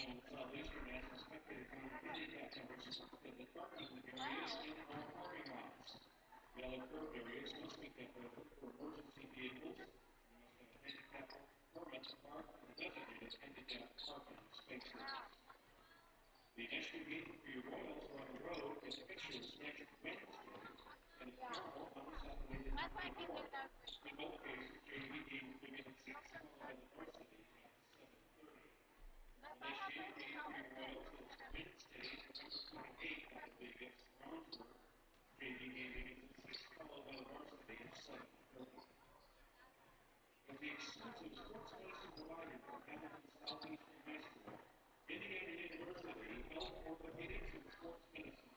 Southeastern as expected from handicap numbers that the parking areas and all parking lots. Yellow curb areas must be kept open for emergency vehicles. You must have a handicap permit to park in the designated handicap parking spaces. The entry gate for your Royals on the road is fixtures next Wednesday and tomorrow on Saturday the 24th. In both cases, JV games begin at 6 followed by the Varsity at 7:30. The next game for your Royals is Wednesday, November 28th, I believe, against Brownsburg. JV game begins at 6 followed by the Varsity at 7:30. As the exclusive sports medicine provider for Hamilton Southeastern High School, Indiana University, Health Orthopedics and Sports Medicine,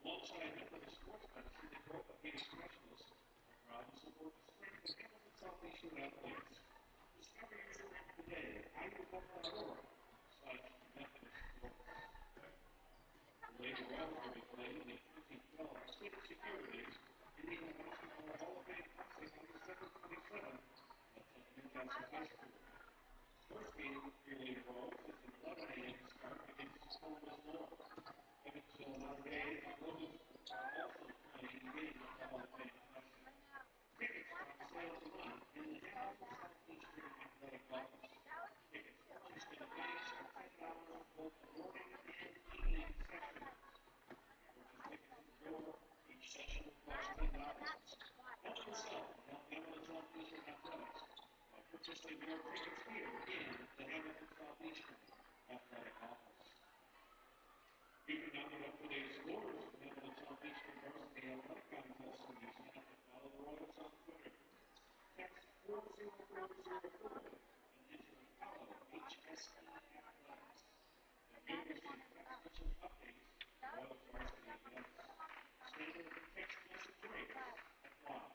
alongside Methodist Sports Medicine and orthopedic specialists, are proud to support the strength of Hamilton Southeastern athletes. Discover your strength today at iowa.org/Methodist Sports. The Lady Royals will be playing in the 2012 State Securities Indiana Basketball Hall of Fame Classic on December 27th at Newcastle High School. First game for your Lady Royals is an 11 a.m. start against Columbus North. Evansville, Notre Dame, and Columbus are also playing in the Hall of Fame Classic. Tickets are on sale tonight in the Hamilton Southeastern Athletic Office. Tickets purchased in advance are $10 both the morning and evening sessions. Purchase tickets at the door. Each session will cost $10. Help yourself and help Hamilton Southeastern Athletics by purchasing your tickets here in the Hamilton Southeastern Athletic Office. Keeping up with today's scores from Hamilton Southeastern Varsity Athletic Contest when you sign up to follow the Royals on Twitter. Text 40404 and enter follow HSE Athletics. And you'll receive text message updates on Royals Varsity events. Standard text message rates apply.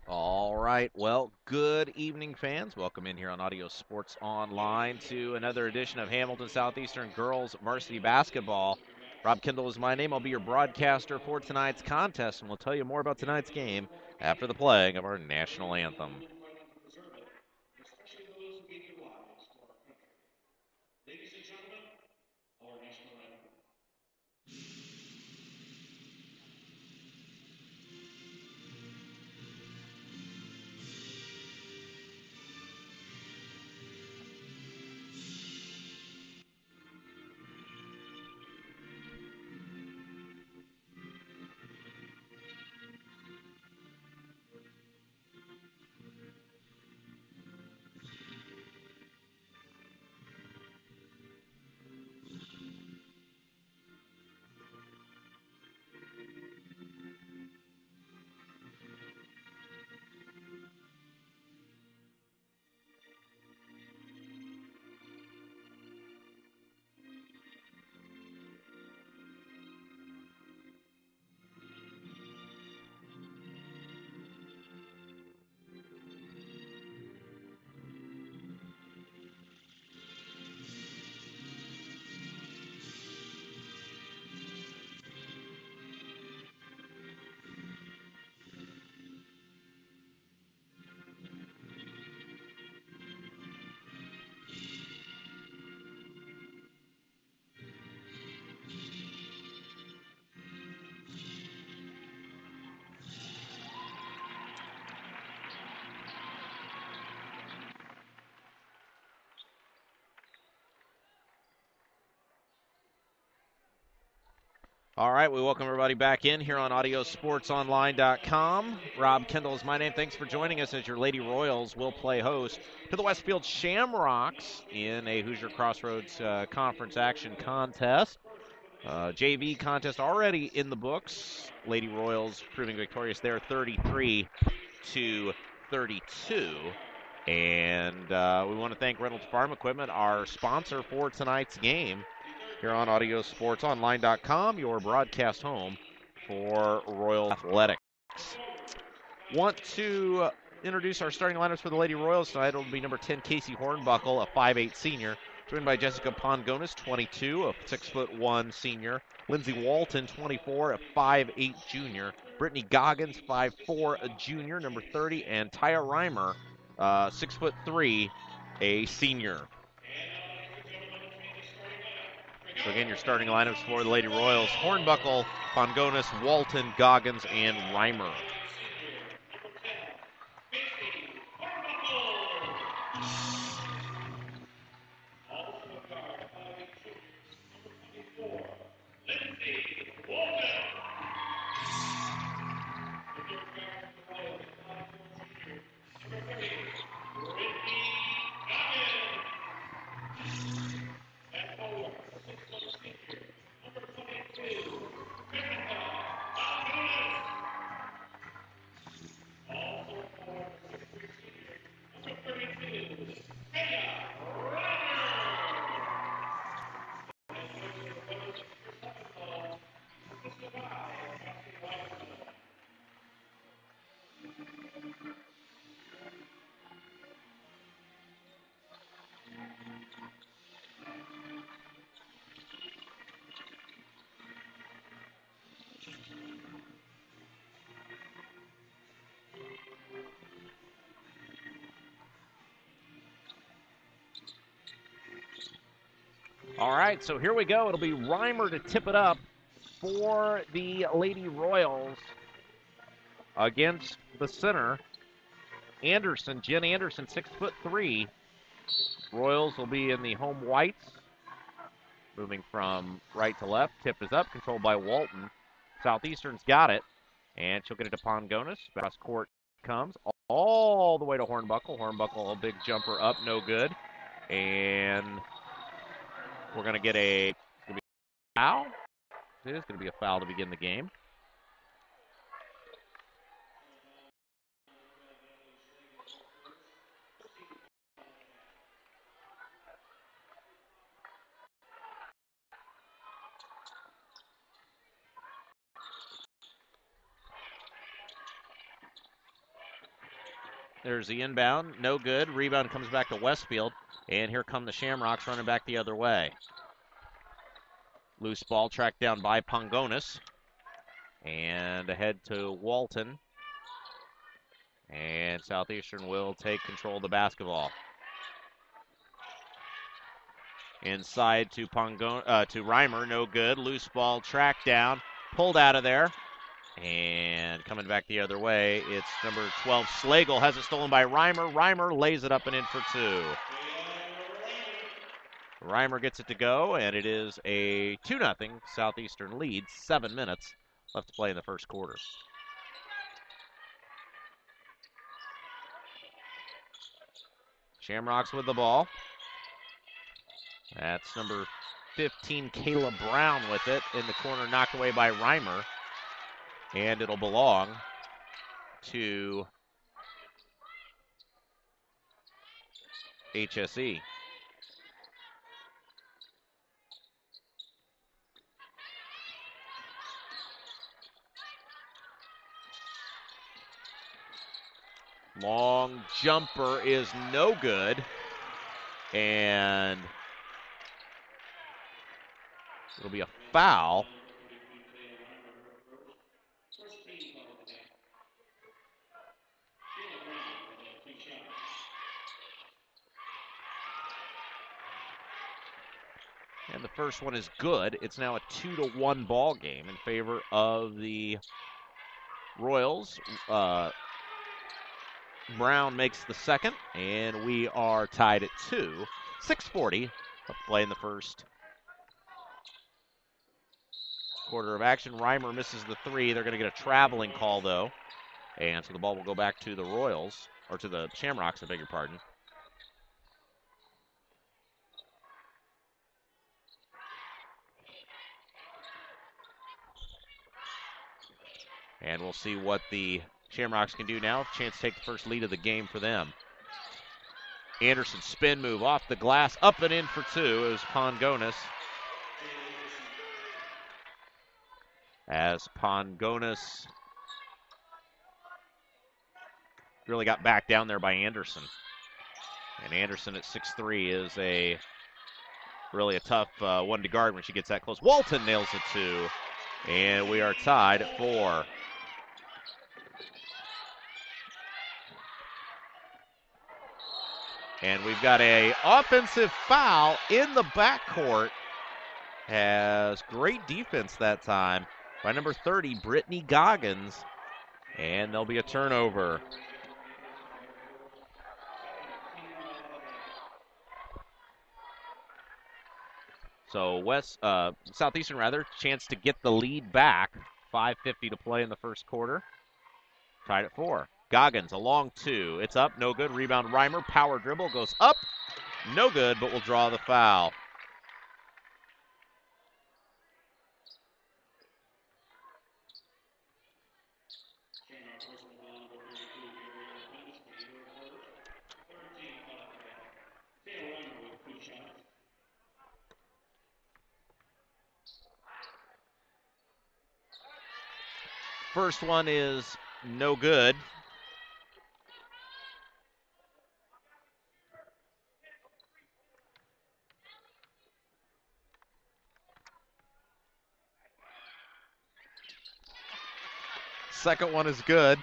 All right. Well, good evening, fans. Welcome in here on Audio Sports Online to another edition of Hamilton Southeastern Girls Varsity Basketball. Rob Kendall is my name. I'll be your broadcaster for tonight's contest, and we'll tell you more about tonight's game after the playing of our national anthem. Ladies and gentlemen, our national anthem. All right, we welcome everybody back in here on AudioSportsOnline.com. Rob Kendall is my name. Thanks for joining us as your Lady Royals will play host to the Westfield Shamrocks in a Hoosier Crossroads Conference Action Contest. JV contest already in the books. Lady Royals proving victorious there 33-32. And we want to thank Reynolds Farm Equipment, our sponsor for tonight's game. Here on AudioSportsOnline.com, your broadcast home for Royal Athletics. Want to introduce our starting lineups for the Lady Royals tonight. It'll be number 10, Casey Hornbuckle, a 5'8 senior, joined by Jessica Pongonis, 22, a 6'1 senior, Lindsey Walton, 24, a 5'8 junior, Brittany Goggins, 5'4, a junior, number 30, and Tyra Reimer, 6'3, a senior. So again, your starting lineups for the Lady Royals: Hornbuckle, Pongonis, Walton, Goggins, and Reimer. All right, so here we go. It'll be Reimer to tip it up for the Lady Royals against the center. Anderson, Jen Anderson, 6'3". Royals will be in the home whites. Moving from right to left. Tip is up, controlled by Walton. Southeastern's got it. And she'll get it to Pongonis. Cross court comes all the way to Hornbuckle. Hornbuckle, a big jumper up, no good. And we're going to get a foul. It is going to be a foul to begin the game. There's the inbound, no good. Rebound comes back to Westfield, and here come the Shamrocks running back the other way. Loose ball tracked down by Pongonis, and ahead to Walton. And Southeastern will take control of the basketball. Inside to Reimer, no good. Loose ball tracked down, pulled out of there. And coming back the other way, it's number 12, Slagle, has it stolen by Reimer. Reimer lays it up and in for two. Reimer gets it to go, and it is a 2-0 Southeastern lead. 7 minutes left to play in the first quarter. Shamrocks with the ball. That's number 15, Kayla Brown with it. In the corner, knocked away by Reimer. And it'll belong to HSE. Long jumper is no good. And it'll be a foul. And the first one is good. It's now a 2-1 ball game in favor of the Royals. Brown makes the second, and we are tied at 2. 6:40 of play in the first quarter of action. Reimer misses the three. They're going to get a traveling call, though. And so the ball will go back to the Royals, or to the Shamrocks, I beg your pardon. And we'll see what the Shamrocks can do now. Chance to take the first lead of the game for them. Anderson spin move off the glass, up and in for two. It was Pongonis. As Pongonis really got back down there by Anderson. And Anderson at 6'3" is really a tough one to guard when she gets that close. Walton nails it too. And we are tied at 4. And we've got a offensive foul in the backcourt. Has great defense that time by number 30, Brittany Goggins. And there'll be a turnover. So Southeastern chance to get the lead back. 5:50 to play in the first quarter. Tied at 4. Goggins, a long two. It's up, no good. Rebound, Reimer. Power dribble, goes up. No good, but we'll draw the foul. First one is no good. Second one is good.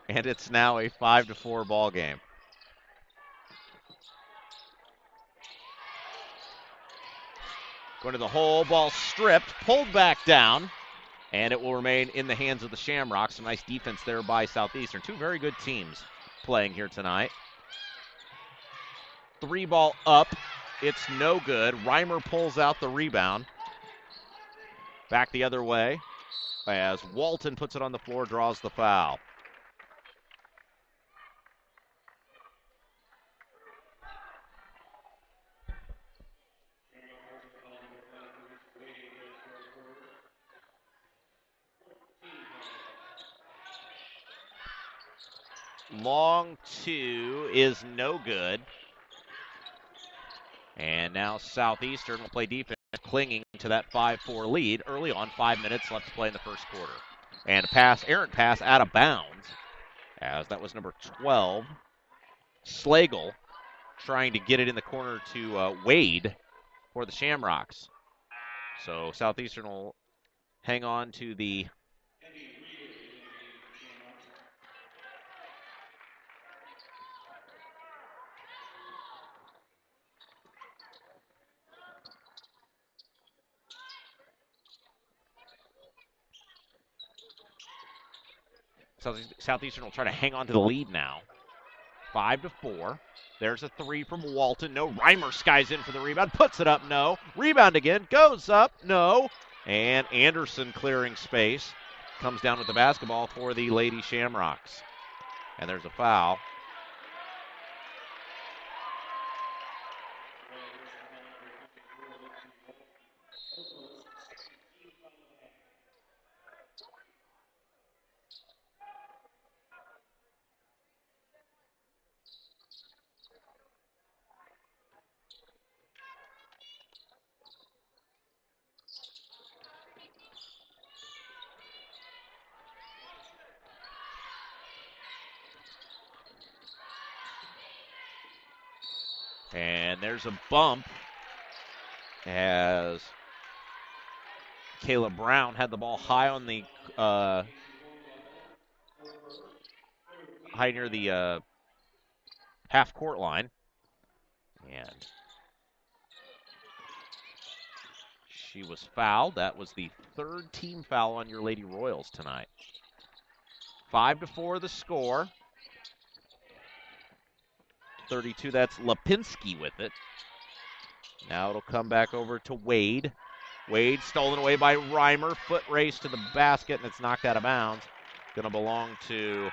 And it's now a 5-4 ball game. Going to the hole, ball stripped, pulled back down, and it will remain in the hands of the Shamrocks. Some nice defense there by Southeastern. Two very good teams playing here tonight. 3-ball up. It's no good. Reimer pulls out the rebound. Back the other way as Walton puts it on the floor, draws the foul. Long two is no good. And now Southeastern will play defense, clinging to that 5-4 lead early on. 5 minutes left to play in the first quarter. And a pass, errant pass out of bounds, as that was number 12, Slagle, trying to get it in the corner to Wade for the Shamrocks. So Southeastern will hang on to the Southeastern will try to hang on to the lead now. 5-4. There's a three from Walton. No. Reimer skies in for the rebound. Puts it up. No. Rebound again. Goes up. No. And Anderson clearing space. Comes down with the basketball for the Lady Shamrocks. And there's a foul. And there's a bump as Kayla Brown had the ball high on the high near the half-court line. And she was fouled. That was the third team foul on your Lady Royals tonight. 5-4 the score. 32, that's Lipinski with it. Now it'll come back over to Wade. Wade stolen away by Reimer. Foot race to the basket, and it's knocked out of bounds. Going to belong to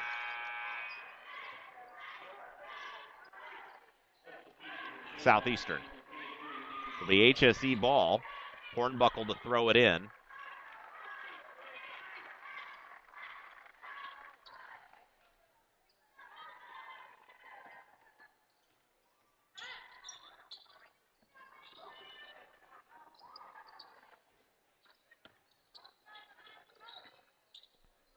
Southeastern. It'll be HSE ball. Hornbuckle to throw it in.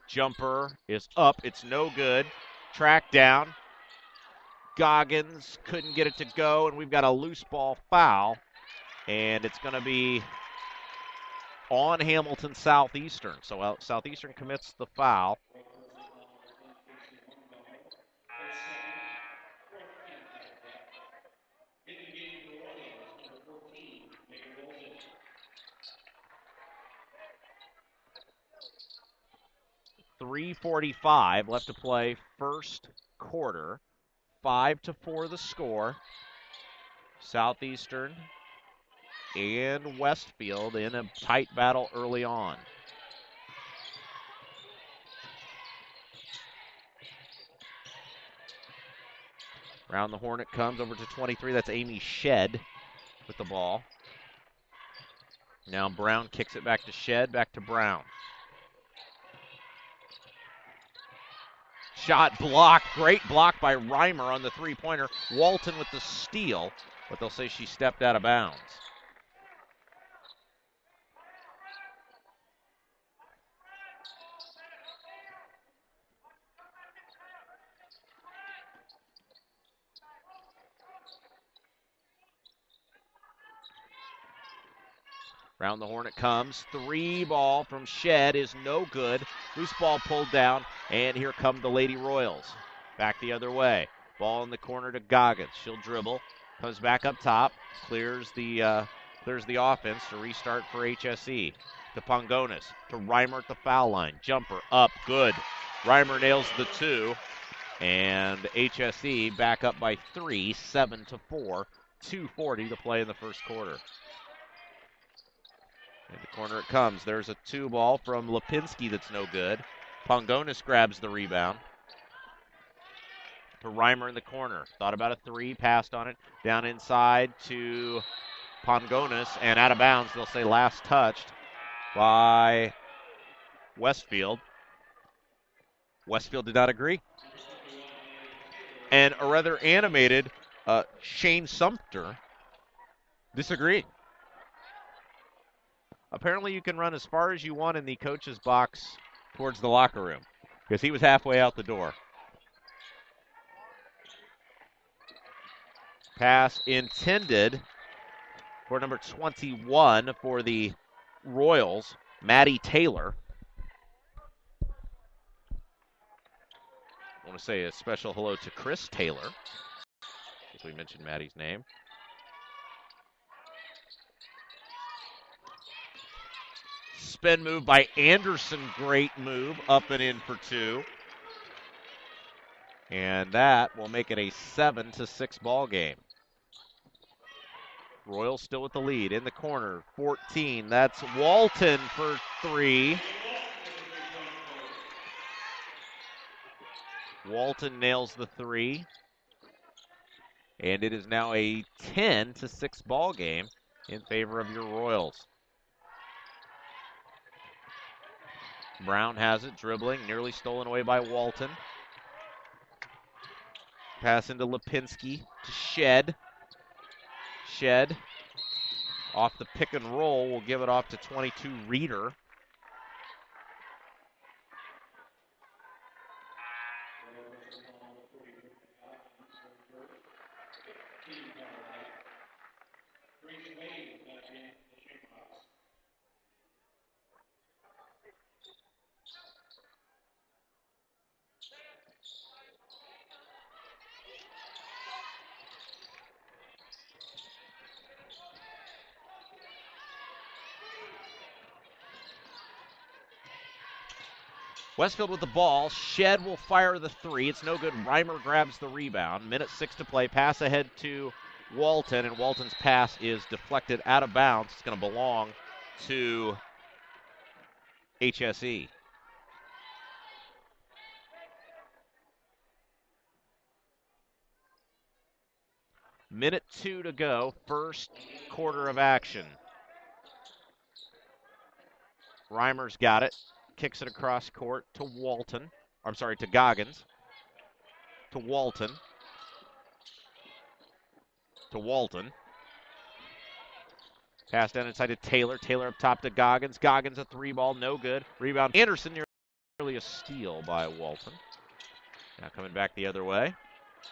Jumper is up. It's no good. Track down. Goggins couldn't get it to go, and we've got a loose ball foul. And it's going to be on Hamilton Southeastern. So Southeastern commits the foul. .345 left to play first quarter. 5-4 the score. Southeastern and Westfield in a tight battle early on. Around the horn it comes over to 23. That's Amy Shedd with the ball. Now Brown kicks it back to Shedd, back to Brown. Shot blocked. Great block by Reimer on the three-pointer. Walton with the steal, but they'll say she stepped out of bounds. Round the horn it comes. Three ball from Shedd is no good. Loose ball pulled down, and here come the Lady Royals. Back the other way. Ball in the corner to Goggins. She'll dribble. Comes back up top. Clears the There's the offense to restart for HSE. To Pongonis, to Reimer at the foul line. Jumper up, good. Reimer nails the 2, and HSE back up by 3, 7-4, 2:40 to play in the first quarter. In the corner it comes. There's a 2 ball from Lipinski that's no good. Pongonis grabs the rebound. To Reimer in the corner. Thought about a 3, passed on it. Down inside to Pongonis, and out of bounds. They'll say last touched by Westfield. Westfield did not agree. And a rather animated Shane Sumter disagreed. Apparently you can run as far as you want in the coach's box towards the locker room, because he was halfway out the door. Pass intended for number 21 for the Royals, Maddie Taylor. I want to say a special hello to Chris Taylor, as we mentioned Maddie's name. Spin move by Anderson, great move, up and in for 2. And that will make it a 7-6 ball game. Royals still with the lead in the corner, 14. That's Walton for 3. Walton nails the 3. And it is now a 10-6 ball game in favor of your Royals. Brown has it, dribbling, nearly stolen away by Walton. Pass into Lipinski to Shed. Shed off the pick and roll will give it off to 22 Reeder. Westfield with the ball. Shed will fire the 3. It's no good. Reimer grabs the rebound. Minute 6 to play. Pass ahead to Walton, and Walton's pass is deflected out of bounds. It's going to belong to HSE. Minute 2 to go. First quarter of action. Reimer's got it. Kicks it across court to Walton. I'm sorry, to Goggins. To Walton. To Walton. Pass down inside to Taylor. Taylor up top to Goggins. Goggins a 3 ball, no good. Rebound. Anderson nearly a steal by Walton. Now coming back the other way.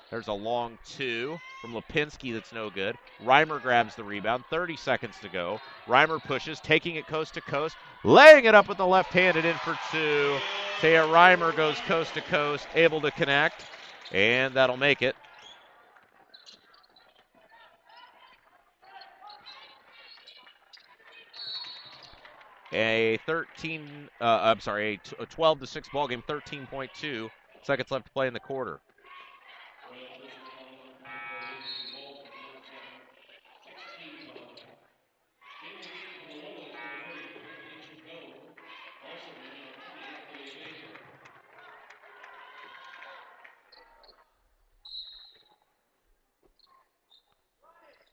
There's a long 2 from Lipinski that's no good. Reimer grabs the rebound. 30 seconds to go. Reimer pushes, taking it coast to coast, laying it up with the left-handed in for 2. Taya Reimer goes coast to coast, able to connect, and that'll make it. A 12-6 ball game, 13.2 seconds left to play in the quarter.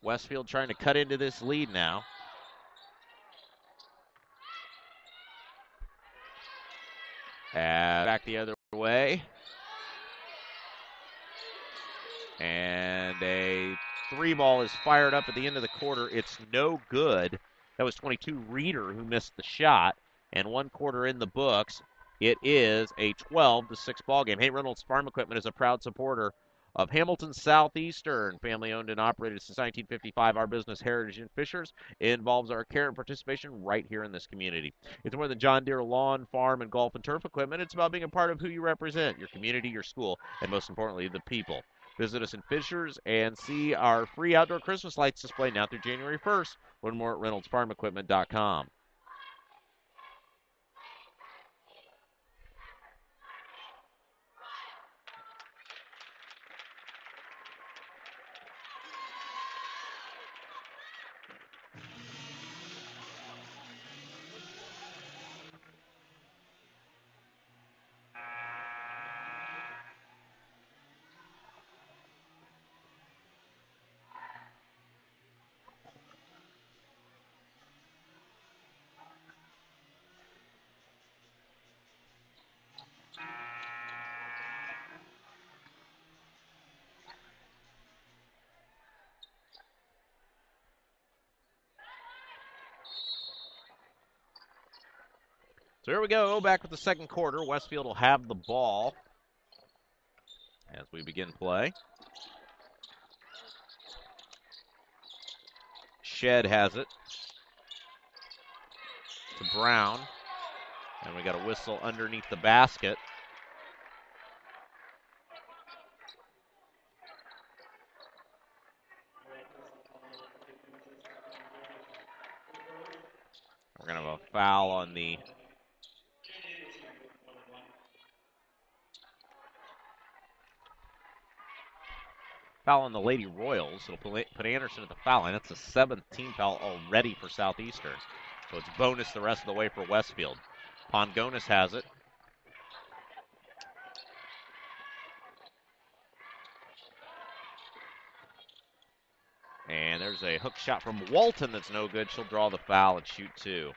Westfield trying to cut into this lead now. Back the other way. And a 3 ball is fired up at the end of the quarter. It's no good. That was 22 Reeder who missed the shot. And 1 quarter in the books. It is a 12-6 ball game. Hey, Reynolds Farm Equipment is a proud supporter of Hamilton Southeastern, family owned and operated since 1955. Our business heritage in Fishers involves our care and participation right here in this community. It's more than John Deere lawn, farm, and golf and turf equipment. It's about being a part of who you represent, your community, your school, and most importantly, the people. Visit us in Fishers and see our free outdoor Christmas lights display now through January 1st. Learn more at reynoldsfarmequipment.com. So here we go, back with the second quarter. Westfield will have the ball as we begin play. Shed has it to Brown. And we got a whistle underneath the basket. We're going to have a foul on the Lady Royals. It'll put Anderson at the foul line. That's the 7th team foul already for Southeastern. So it's bonus the rest of the way for Westfield. Pongonis has it. And there's a hook shot from Walton that's no good. She'll draw the foul and shoot two.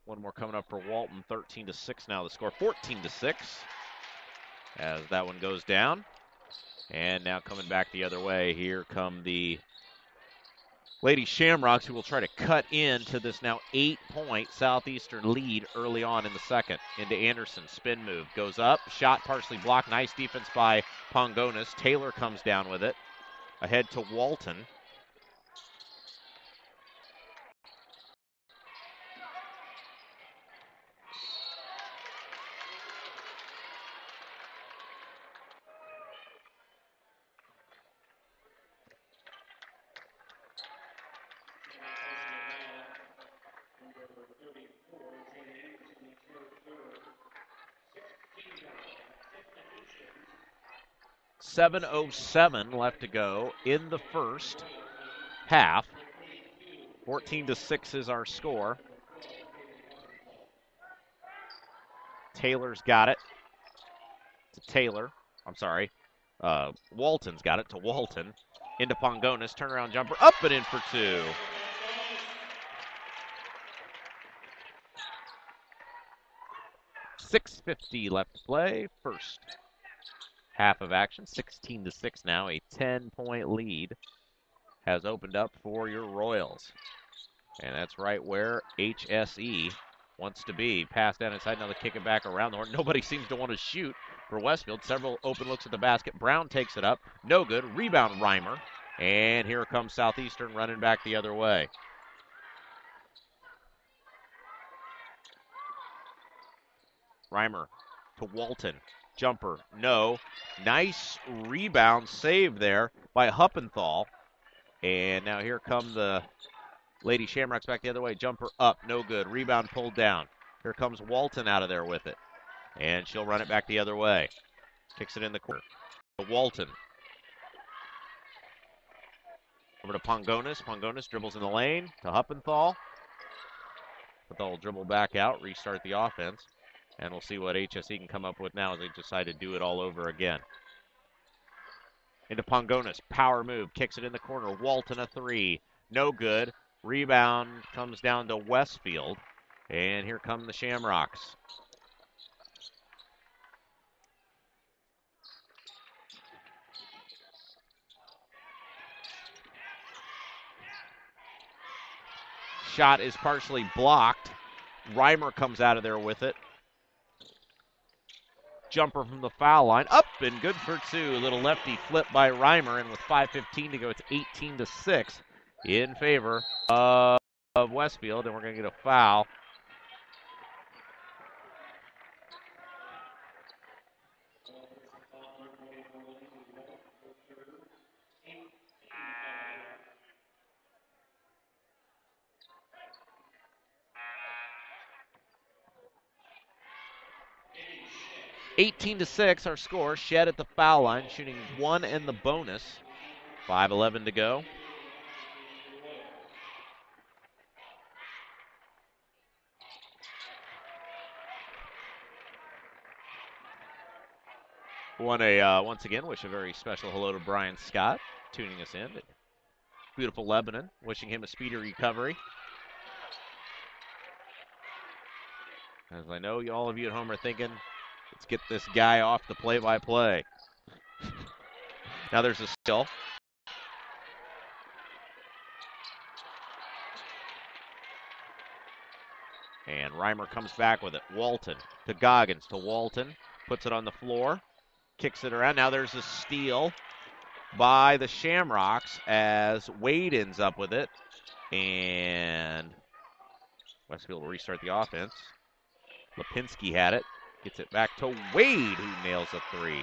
One more coming up for Walton. 13-6 now the score. 14-6 as that one goes down. And now coming back the other way, here come the Lady Shamrocks, who will try to cut into this now 8-point Southeastern lead early on in the second. Into Anderson, spin move, goes up, shot partially blocked. Nice defense by Pongonis. Taylor comes down with it. Ahead to Walton. .707 left to go in the first half. 14-6 is our score. Taylor's got it to Taylor. I'm sorry. Walton's got it to Walton. Into Pongonis. Turnaround jumper. Up and in for two. .650 left to play. First half of action. 16-6 now. A 10-point lead has opened up for your Royals. And that's right where HSE wants to be. Pass down inside. Now they kick it back around the horn. Nobody seems to want to shoot for Westfield. Several open looks at the basket. Brown takes it up. No good. Rebound Reimer. And here comes Southeastern running back the other way. Reimer to Walton. Jumper. No. Nice rebound save there by Huppenthal. And now here come the Lady Shamrocks back the other way. Jumper up. No good. Rebound pulled down. Here comes Walton out of there with it. And she'll run it back the other way. Kicks it in the corner. Walton. Over to Pongonis. Pongonis dribbles in the lane to Huppenthal. Huppenthal will dribble back out, restart the offense. And we'll see what HSE can come up with now as they decide to do it all over again. Into Pongonis. Power move. Kicks it in the corner. Walton a three. No good. Rebound comes down to Westfield. And here come the Shamrocks. Shot is partially blocked. Reimer comes out of there with it. Jumper from the foul line. Up and good for two. A little lefty flip by Reimer, and with 5:15 to go, it's 18-6 in favor of Westfield, and we're going to get a foul. Eighteen to 6, our score. Shed at the foul line, shooting one in the bonus. 5:11 to go. Once again, wish a very special hello to Brian Scott, tuning us in. Beautiful Lebanon, wishing him a speedy recovery. As I know all of you at home are thinking, let's get this guy off the play-by-play. Now there's a steal. And Reimer comes back with it. Walton to Goggins to Walton. Puts it on the floor. Kicks it around. Now there's a steal by the Shamrocks as Wade ends up with it. And Westfield will restart the offense. Lipinski had it. Gets it back to Wade, who nails a three.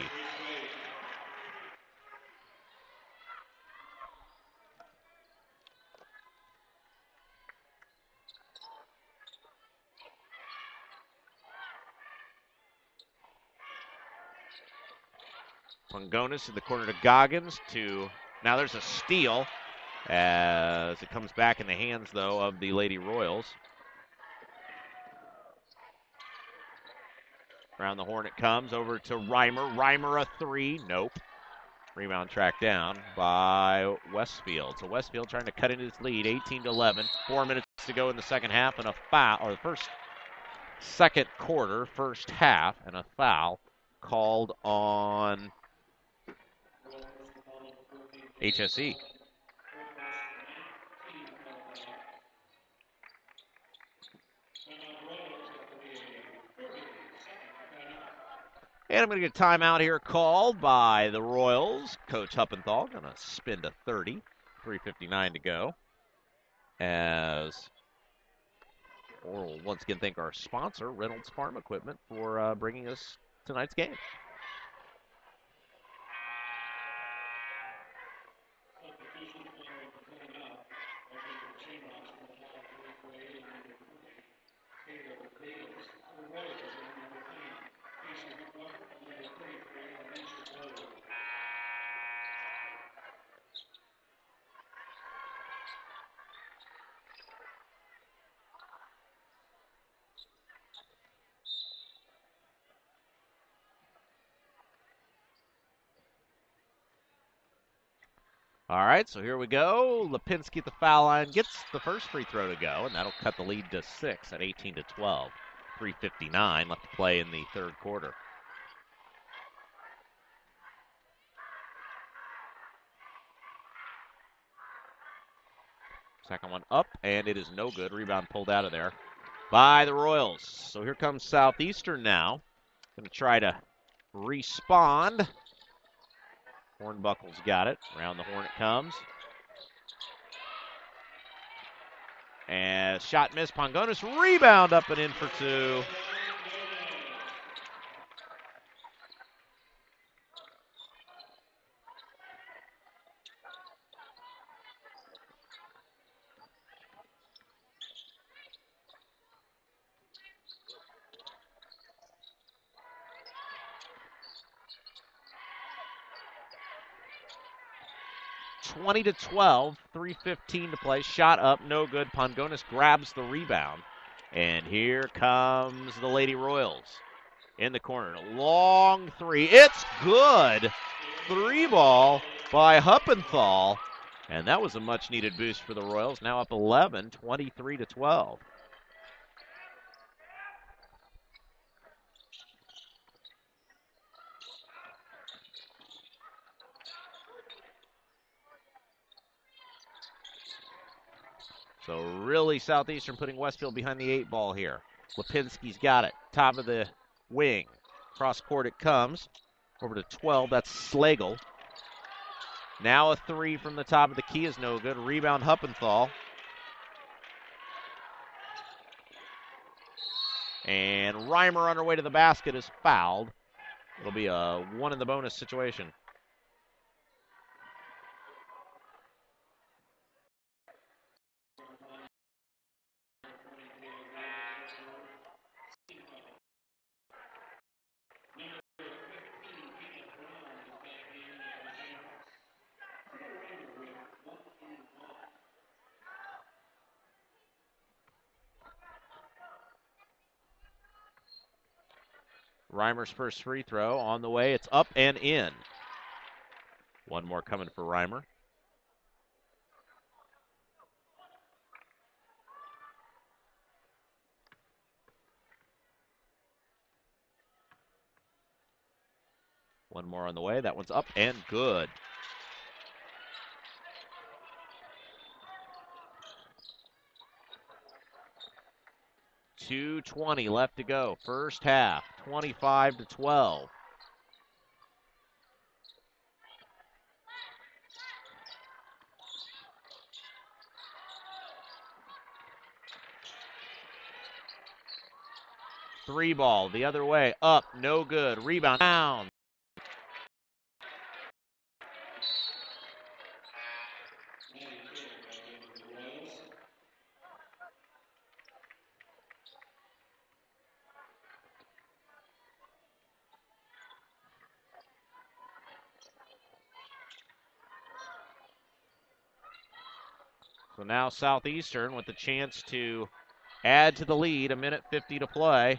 Pangonis in the corner to Goggins now there's a steal as it comes back in the hands, though, of the Lady Royals. Around the horn it comes, over to Reimer. Reimer a three, nope. Rebound tracked down by Westfield. So Westfield trying to cut into its lead, 18-11. 4 minutes to go in the second half, and a foul, or the second quarter, first half, and a foul called on HSE. And I'm going to get a timeout here called by the Royals. Coach Huppenthal going to spin to 30. 3:59 to go. As we'll once again thank our sponsor, Reynolds Farm Equipment, for bringing us tonight's game. All right, so here we go. Lipinski at the foul line gets the first free throw to go, and that'll cut the lead to 6 at 18-12. 3:59 left to play in the third quarter. Second one up, and it is no good. Rebound pulled out of there by the Royals. So here comes Southeastern now. Going to try to respond. Hornbuckle's got it. Around the horn it comes. And shot missed. Pangonis rebound up and in for two. (20-12), 3:15 to play. Shot up, no good. Pangonis grabs the rebound. And here comes the Lady Royals in the corner. Long three. It's good. Three ball by Huppenthal. And that was a much-needed boost for the Royals. Now up 11, 23-12. So really Southeastern putting Westfield behind the 8 ball here. Lipinski's got it. Top of the wing. Cross court it comes. Over to 12. That's Slagle. Now a 3 from the top of the key is no good. Rebound Huppenthal. And Reimer on her way to the basket is fouled. It'll be a 1 in the bonus situation. Reimer's first free throw on the way. It's up and in. One more coming for Reimer. One more on the way. That one's up and good. .220 left to go. First half, 25-12. Three ball the other way. Up, no good. Rebound down. So now Southeastern with the chance to add to the lead. 1:50 to play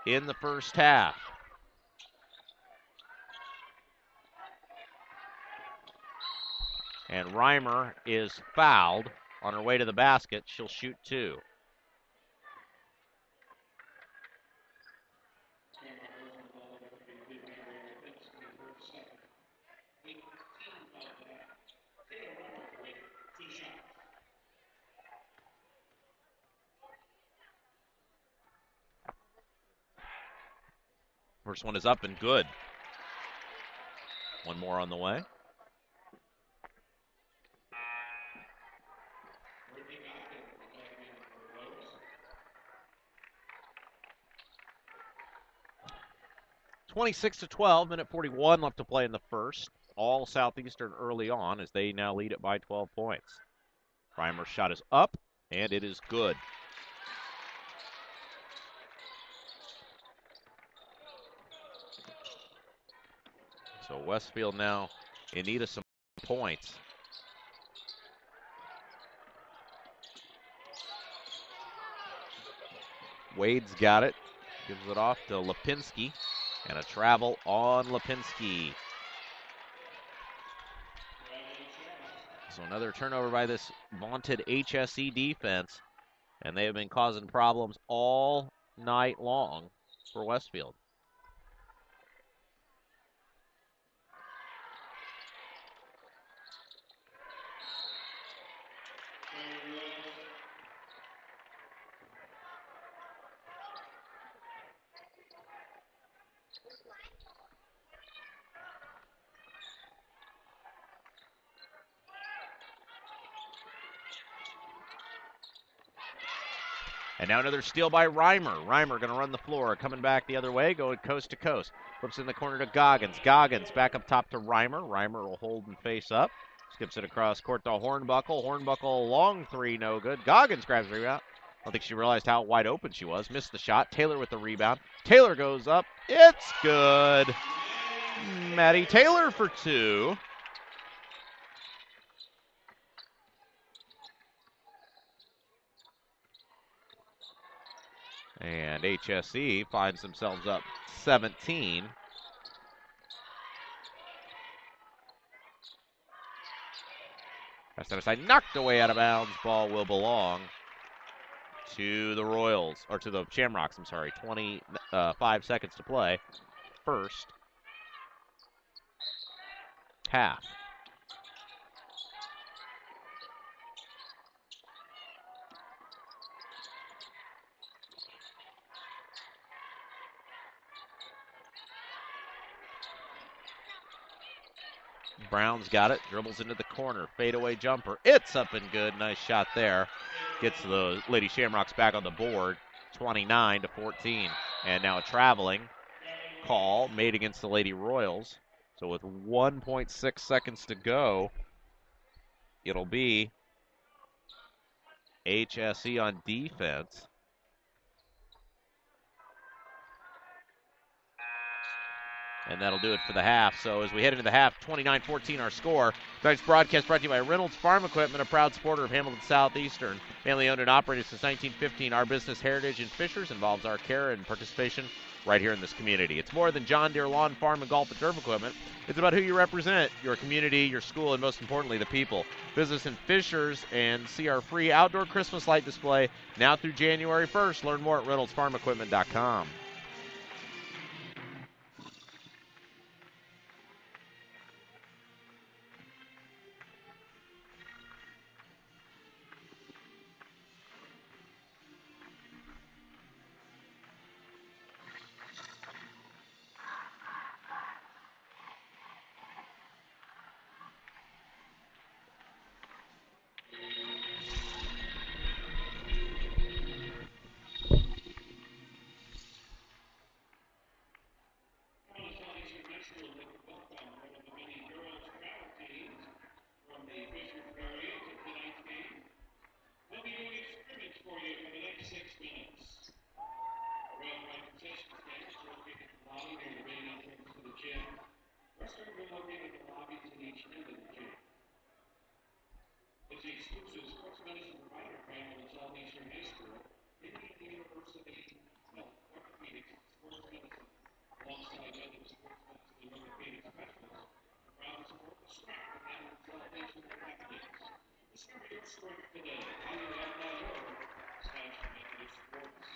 in the first half. And Reimer is fouled on her way to the basket. She'll shoot 2. First one is up and good. One more on the way. .26-12, 1:41 left to play in the first. All Southeastern early on as they now lead it by 12 points. Reimer's shot is up, and it is good. So Westfield now in need of some points. Wade's got it. Gives it off to Lipinski. And a travel on Lipinski. So another turnover by this vaunted HSE defense. And they have been causing problems all night long for Westfield. And now another steal by Reimer. Reimer going to run the floor, coming back the other way, going coast to coast. Flips in the corner to Goggins. Goggins back up top to Reimer. Reimer will hold and face up. Skips it across court to Hornbuckle. Hornbuckle, long 3, no good. Goggins grabs the rebound. I don't think she realized how wide open she was. Missed the shot. Taylor with the rebound. Taylor goes up. It's good. Maddie Taylor for 2. And HSE finds themselves up 17. That's side knocked away out of bounds. Ball will belong to the Royals, or to the Shamrocks, I'm sorry. 25 seconds to play. First half. Brown's got it, dribbles into the corner, fadeaway jumper. It's up and good. Nice shot there. Gets the Lady Shamrocks back on the board, 29-14. And now a traveling call made against the Lady Royals. So with 1.6 seconds to go, it'll be HSE on defense. And that'll do it for the half. So as we head into the half, 29-14 our score. Tonight's broadcast brought to you by Reynolds Farm Equipment, a proud supporter of Hamilton Southeastern. Family owned and operated since 1915. Our business heritage in Fishers involves our care and participation right here in this community. It's more than John Deere lawn, farm, and golf and turf equipment. It's about who you represent, your community, your school, and most importantly, the people. Visit us in Fishers and see our free outdoor Christmas light display now through January 1st. Learn more at reynoldsfarmequipment.com. It's the exclusive sports medicine provider for Hamilton Southeastern High School, Indiana University Health, Orthopedics, Sports Medicine, alongside other sports medicine and orthopedic specialists. Proud to support the strength of Hamilton Southeastern athletes. Discover your strength today. HaleyLab.org/Methodist Sports.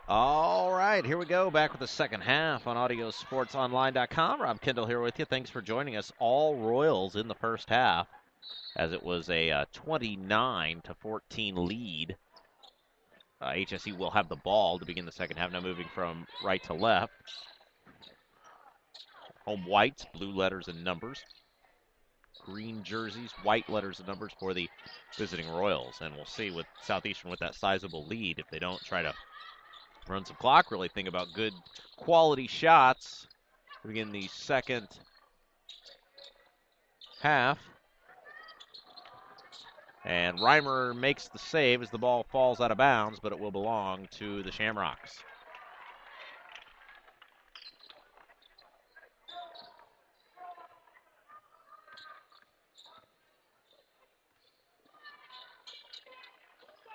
All right, here we go. Back with the second half on AudioSportsOnline.com. Rob Kendall here with you. Thanks for joining us. All Royals in the first half, as it was a 29-14 lead. HSE will have the ball to begin the second half. Now moving from right to left. Home whites, blue letters and numbers. Green jerseys, white letters and numbers for the visiting Royals. And we'll see with Southeastern with that sizable lead if they don't try to run some clock, really think about good quality shots to begin the second half. And Reimer makes the save as the ball falls out of bounds, but it will belong to the Shamrocks.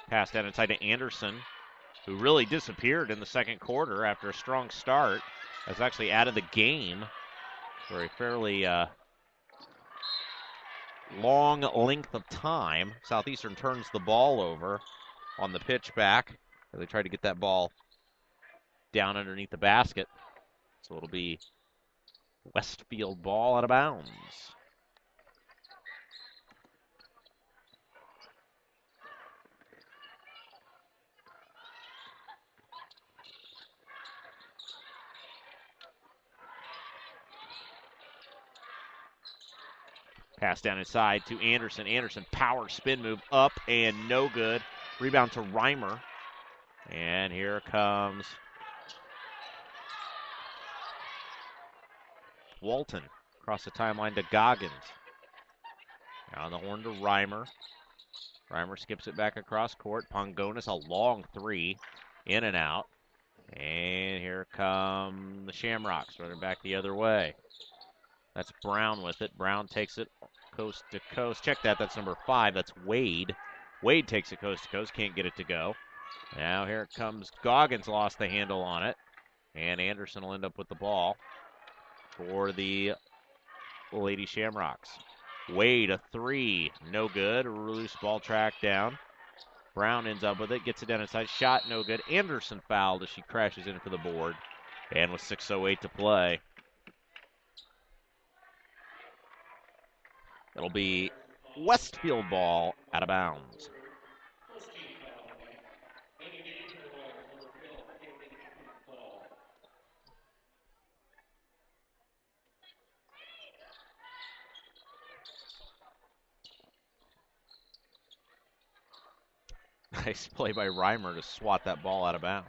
Pass down inside to Anderson, who really disappeared in the second quarter after a strong start. Has actually added the game for a fairly long length of time. Southeastern turns the ball over on the pitch back. They try to get that ball down underneath the basket. So it'll be Westfield ball out of bounds. Pass down inside to Anderson. Anderson, power spin move up and no good. Rebound to Reimer. And here comes Walton. Across the timeline to Goggins. Now on the horn to Reimer. Reimer skips it back across court. Pongonis, a long three. In and out. And here come the Shamrocks running back the other way. That's Brown with it. Brown takes it coast to coast. Check that. That's number 5. That's Wade. Wade takes it coast to coast. Can't get it to go. Now here it comes. Goggins lost the handle on it. And Anderson will end up with the ball for the Lady Shamrocks. Wade, a 3. No good. A loose ball tracked down. Brown ends up with it. Gets it down inside. Shot no good. Anderson fouled as she crashes in for the board. And with 6:08 to play, it'll be Westfield ball out of bounds. Nice play by Reimer to swat that ball out of bounds.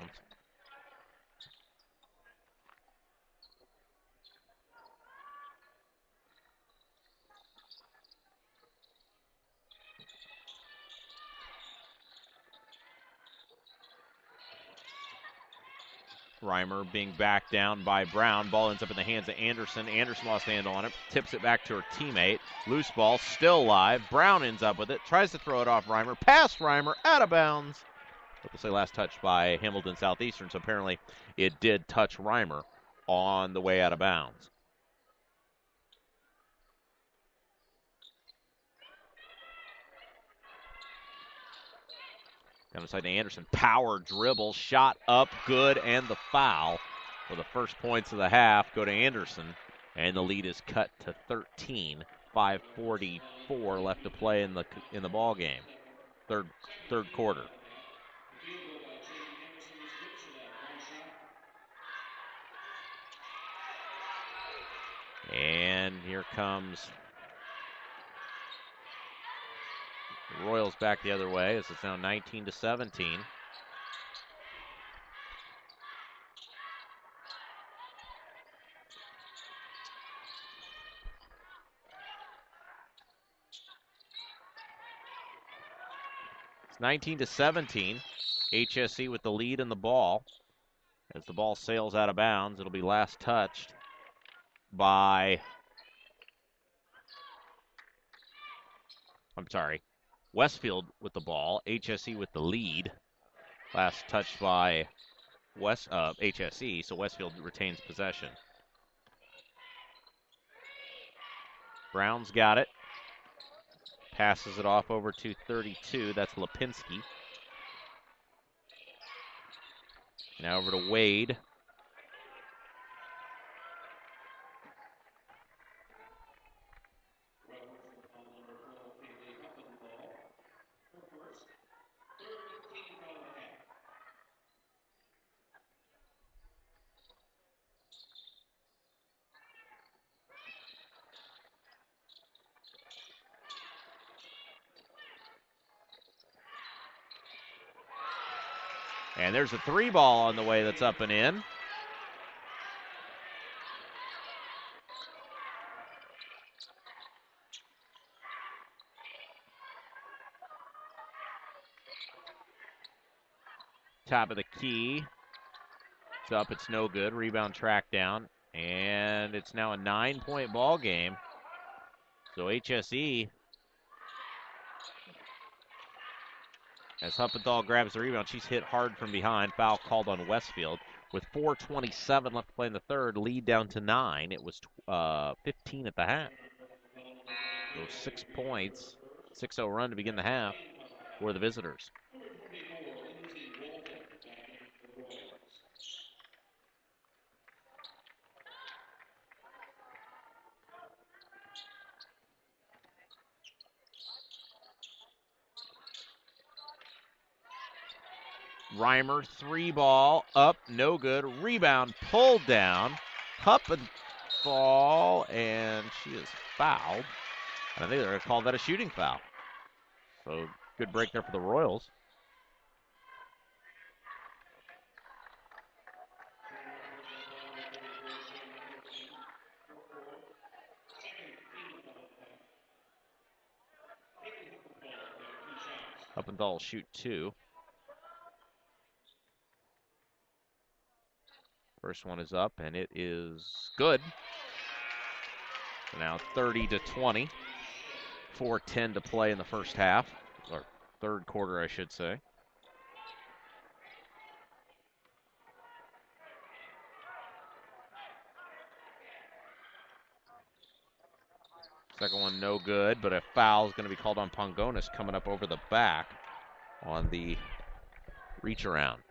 Reimer being backed down by Brown. Ball ends up in the hands of Anderson. Anderson lost the handle on it. Tips it back to her teammate. Loose ball, still live. Brown ends up with it. Tries to throw it off Reimer. Past Reimer, out of bounds. But we'll say last touch by Hamilton Southeastern, so apparently it did touch Reimer on the way out of bounds. Down inside to Anderson. Power dribble. Shot up. Good. And the foul. For the first points of the half go to Anderson. And the lead is cut to 13. 5:44 left to play in the ball game. Third quarter. And here comes the Royals back the other way as it's now 19-17. It's 19-17. HSE with the lead in the ball. As the ball sails out of bounds, it'll be last touched by, Westfield with the ball. HSE with the lead. Last touch by HSE, so Westfield retains possession. Brown's got it. Passes it off over to 32. That's Lipinski. Now over to Wade. And there's a 3-ball on the way that's up and in. Top of the key. It's up, it's no good. Rebound tracked down. And it's now a 9-point ball game. So HSE, as Huppenthal grabs the rebound, she's hit hard from behind. Foul called on Westfield. With 4:27 left to play in the third, lead down to 9. It was 15 at the half. So 6 points, 6-0 run to begin the half for the visitors. Reimer, 3-ball, up, no good. Rebound pulled down. Huppenthal, and she is fouled. And I think they're going to call that a shooting foul. So good break there for the Royals. Huppenthal will shoot 2. First one is up, and it is good. So now 30-20. 4:10 to play in the first half, or third quarter, I should say. Second one no good, but a foul is going to be called on Pongonis coming up over the back on the reach around.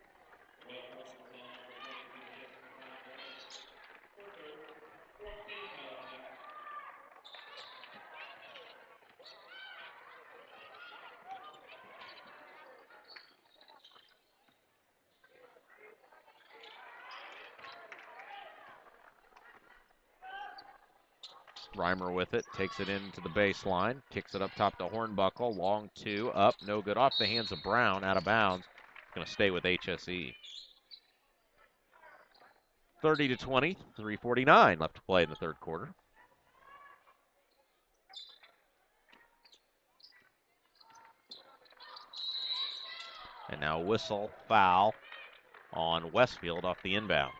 Reimer with it, takes it into the baseline, kicks it up top to Hornbuckle, long 2, up, no good, off the hands of Brown, out of bounds. Going to stay with HSE. 30-20, 3:49 left to play in the third quarter. And now whistle, foul on Westfield off the inbound.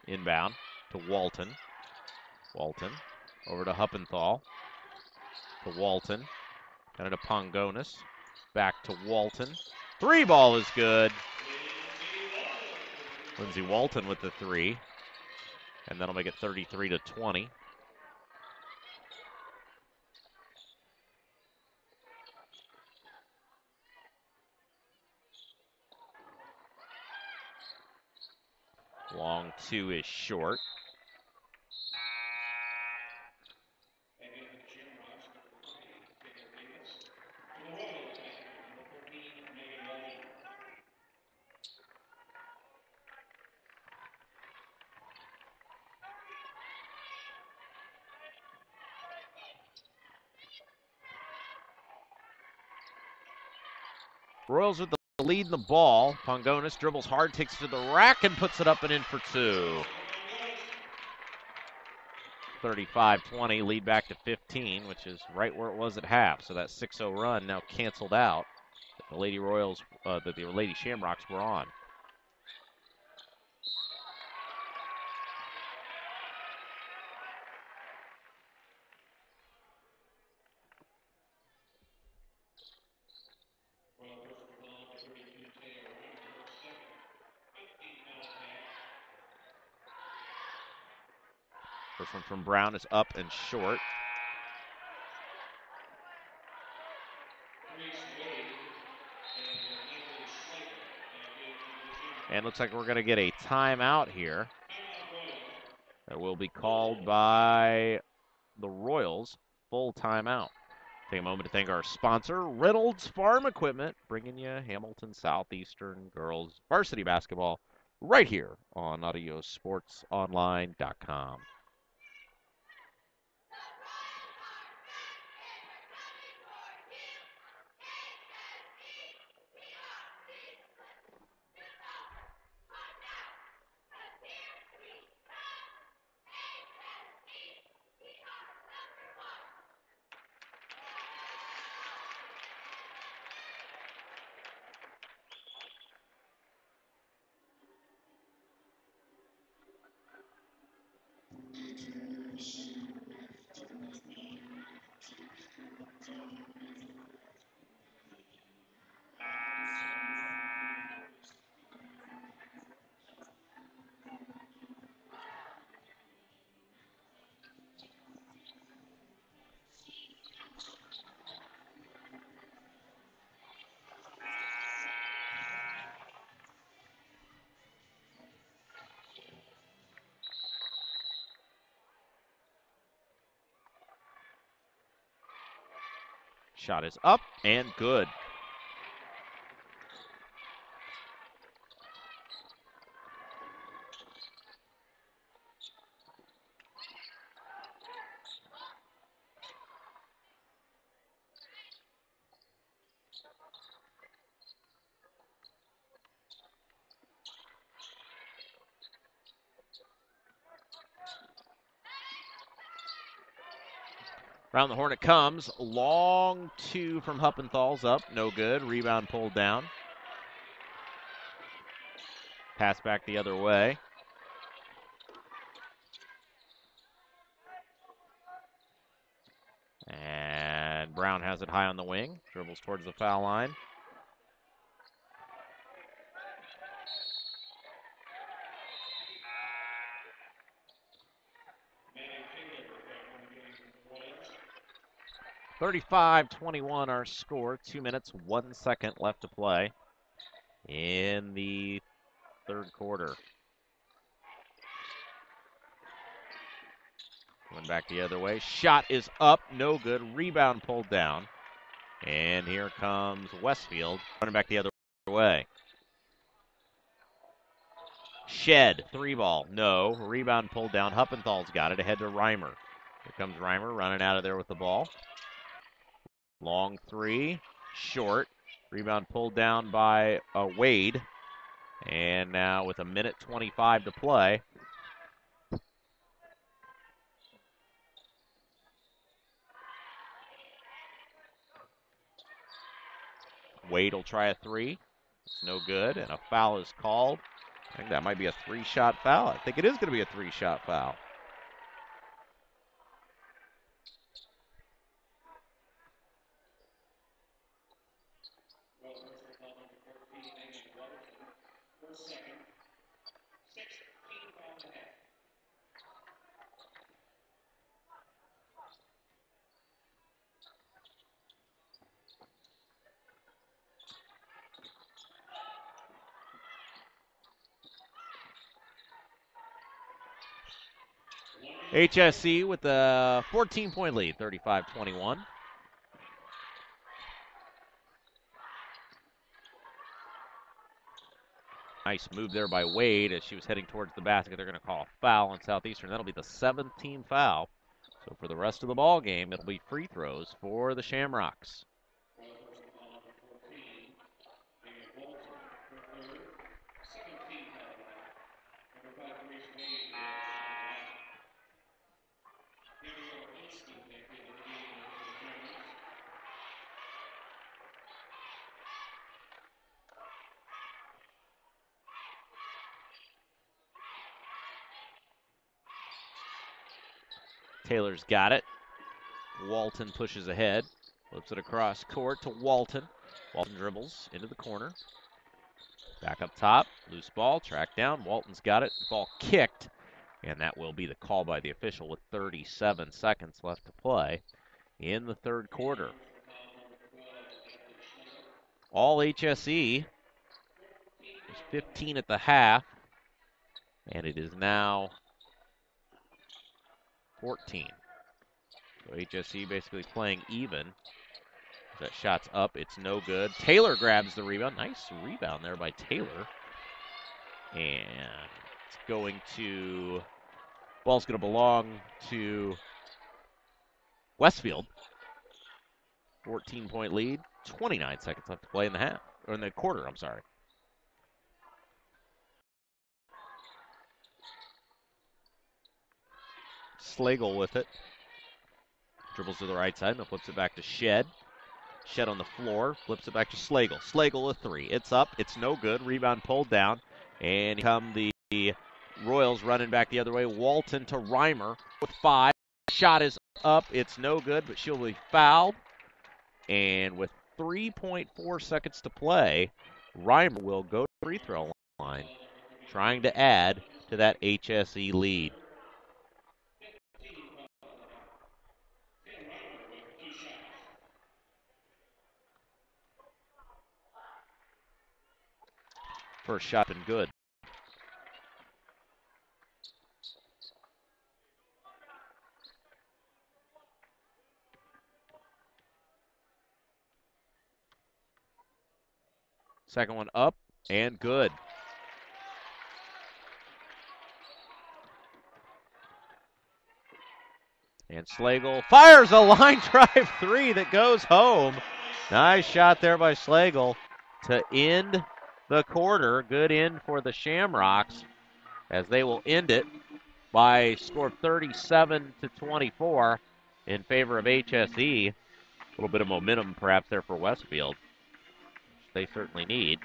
Inbound to Walton. Walton over to Huppenthal. To Walton. Kind of to Pongonis. Back to Walton. 3-ball is good. Lindsey Walton with the 3. And that'll make it 33-20. Long 2 is short. Royals with the lead in the ball. Pongonis dribbles hard, takes it to the rack, and puts it up and in for 2. 35-20, lead back to 15, which is right where it was at half. So that 6-0 run now canceled out that the Lady Royals, that the Lady Shamrocks were on. First one from Brown is up and short. And looks like we're going to get a timeout here that will be called by the Royals. Full timeout. Take a moment to thank our sponsor, Reynolds Farm Equipment, bringing you Hamilton Southeastern girls varsity basketball right here on AudioSportsOnline.com. Shot is up and good. Around the horn it comes. Long two from Huppenthal's up. No good. Rebound pulled down. Pass back the other way. And Brown has it high on the wing. Dribbles towards the foul line. (35-21) our score. 2 minutes, 1 second left to play in the third quarter. Going back the other way. Shot is up. No good. Rebound pulled down. And here comes Westfield. Running back the other way. Shed. 3-ball. No. Rebound pulled down. Huppenthal's got it. Ahead to Reimer. Here comes Reimer running out of there with the ball. Long three. Short. Rebound pulled down by Wade. And now with 1:25 to play. Wade will try a three. It's no good, and a foul is called. I think that might be a 3-shot foul. I think it is going to be a 3-shot foul. HSC with a 14-point lead, 35-21. Nice move there by Wade as she was heading towards the basket. They're going to call a foul on Southeastern. That'll be the 7th-team foul. So for the rest of the ball game, it'll be free throws for the Shamrocks. Taylor's got it. Walton pushes ahead. Flips it across court to Walton. Walton dribbles into the corner. Back up top. Loose ball. Tracked down. Walton's got it. Ball kicked. And that will be the call by the official with 37 seconds left to play in the third quarter. All HSE was 15 at the half, and it is now 14. So HSE basically playing even. That shot's up. It's no good. Taylor grabs the rebound. Nice rebound there by Taylor. And it's going to... Ball's going to belong to Westfield. 14-point lead. 29 seconds left to play in the half. Or in the quarter, I'm sorry. Slagle with it. Dribbles to the right side and flips it back to Shed. Shed on the floor, flips it back to Slagle. Slagle a three. It's up. It's no good. Rebound pulled down. And come the Royals running back the other way. Walton to Reimer with 5. Shot is up. It's no good, but she'll be fouled. And with 3.4 seconds to play, Reimer will go to the free throw line, trying to add to that HSE lead. First shot been good. Second one up and good. And Slagle fires a line drive three that goes home. Nice shot there by Slagle to end the quarter. Good end for the Shamrocks as they will end it by a score of 37-24 in favor of HSE. A little bit of momentum perhaps there for Westfield, which they certainly need.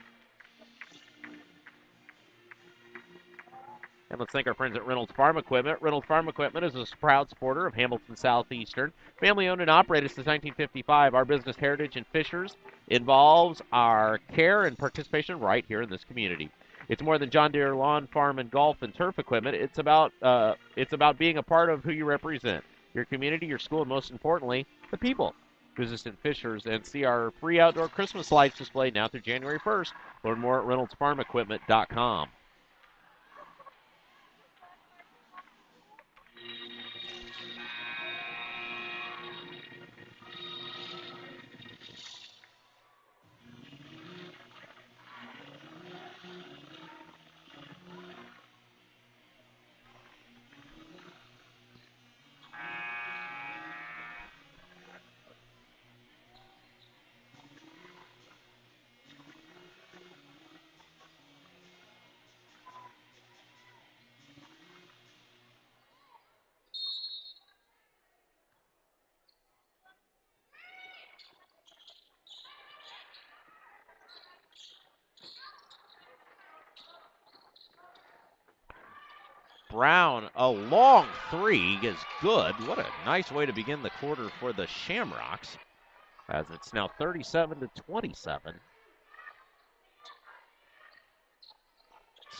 And let's thank our friends at Reynolds Farm Equipment. Reynolds Farm Equipment is a proud supporter of Hamilton Southeastern. Family owned and operated since 1955. Our business heritage in Fishers involves our care and participation right here in this community. It's more than John Deere lawn, farm, and golf and turf equipment. It's about being a part of who you represent, your community, your school, and most importantly, the people. Visit us in Fishers and see our free outdoor Christmas lights display now through January 1st. Learn more at reynoldsfarmequipment.com. Brown, a long three is good. What a nice way to begin the quarter for the Shamrocks, as it's now 37-27.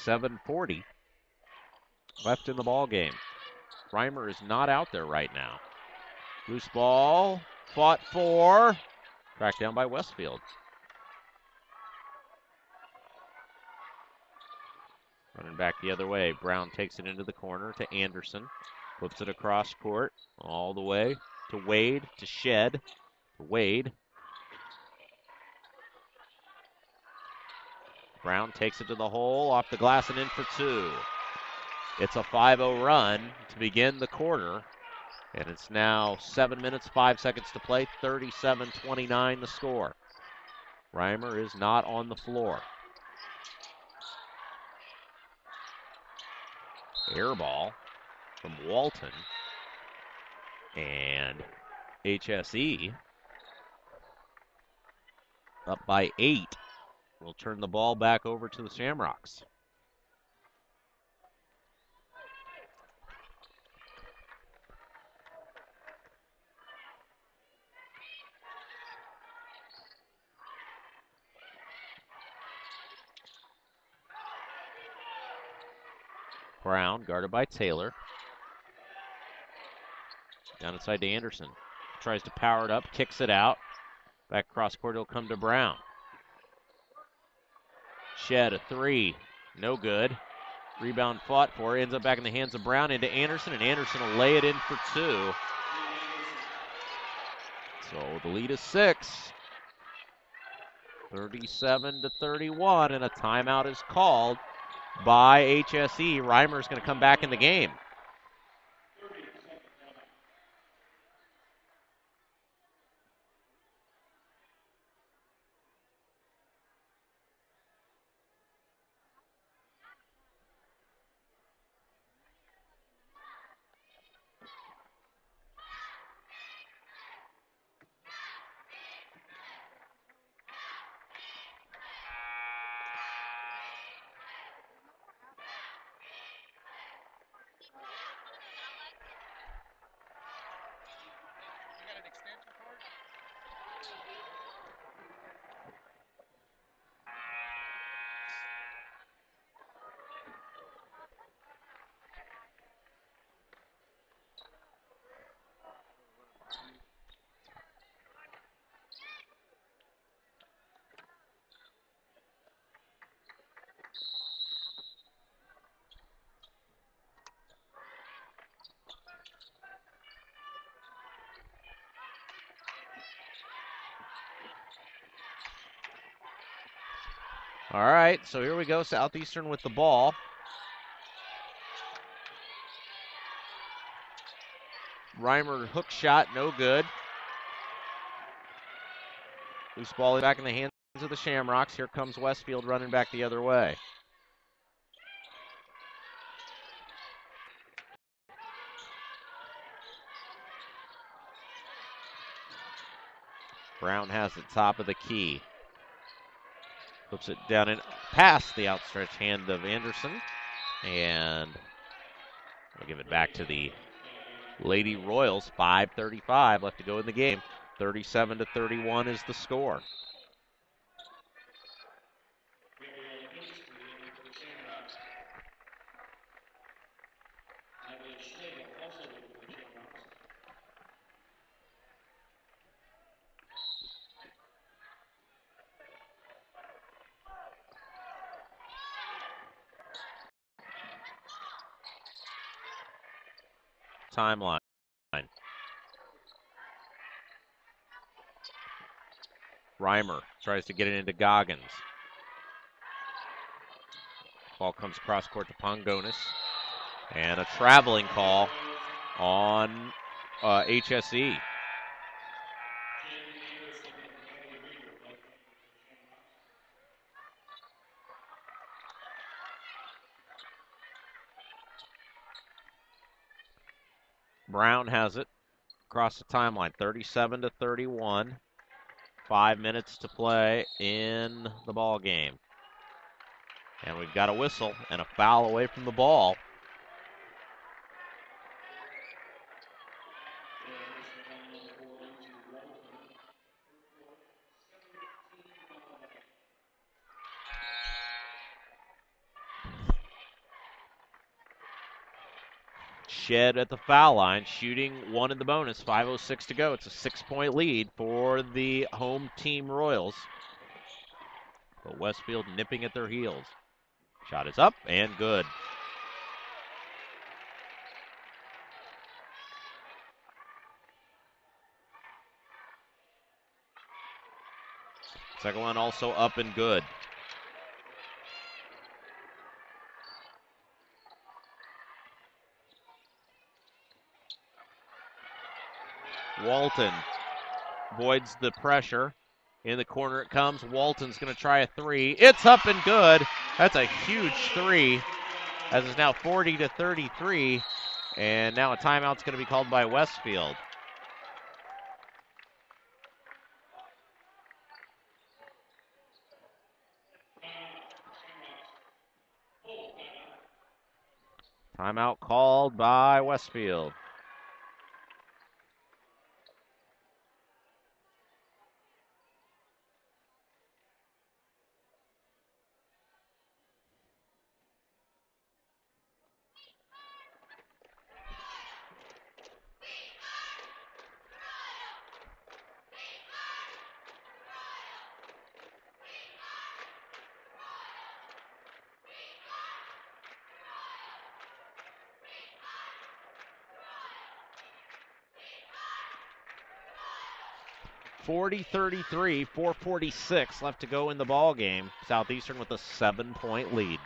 7:40 left in the ball game. Reimer is not out there right now. Loose ball, fought for, tracked down by Westfield. Running back the other way. Brown takes it into the corner to Anderson. Flips it across court all the way to Wade, to Shed. Wade. Brown takes it to the hole, off the glass and in for two. It's a 5-0 run to begin the quarter. And it's now 7 minutes, 5 seconds to play. 37-29 the score. Reimer is not on the floor. Air ball from Walton. And HSE up by 8. We'll turn the ball back over to the Shamrocks. Brown guarded by Taylor. Down inside to Anderson. Tries to power it up, kicks it out. Back cross court, it'll come to Brown. Shed a three, no good. Rebound fought for, ends up back in the hands of Brown into Anderson, and Anderson will lay it in for two. So the lead is 6. 37-31, and a timeout is called by HSE. Reimer's going to come back in the game. All right, so here we go, Southeastern with the ball. Reimer hook shot, no good. Loose ball back in the hands of the Shamrocks. Here comes Westfield running back the other way. Brown has it top of the key. Flips it down and past the outstretched hand of Anderson. And we'll give it back to the Lady Royals. 5:35 left to go in the game. 37-31 is the score. Timeline. Reimer tries to get it into Goggins. Ball comes across court to Pongonis. And a traveling call on HSE. Brown has it across the timeline, 37-31. 5 minutes to play in the ball game. And we've got a whistle and a foul away from the ball. Shed at the foul line, shooting one in the bonus, 5:06 to go. It's a 6-point lead for the home team Royals. But Westfield nipping at their heels. Shot is up and good. Second one also up and good. Walton voids the pressure. In the corner it comes. Walton's going to try a three. It's up and good. That's a huge three. As it's now 40-33. And now a timeout's going to be called by Westfield. Timeout called by Westfield. 40-33, 4:46 left to go in the ball game. Southeastern with a 7-point lead.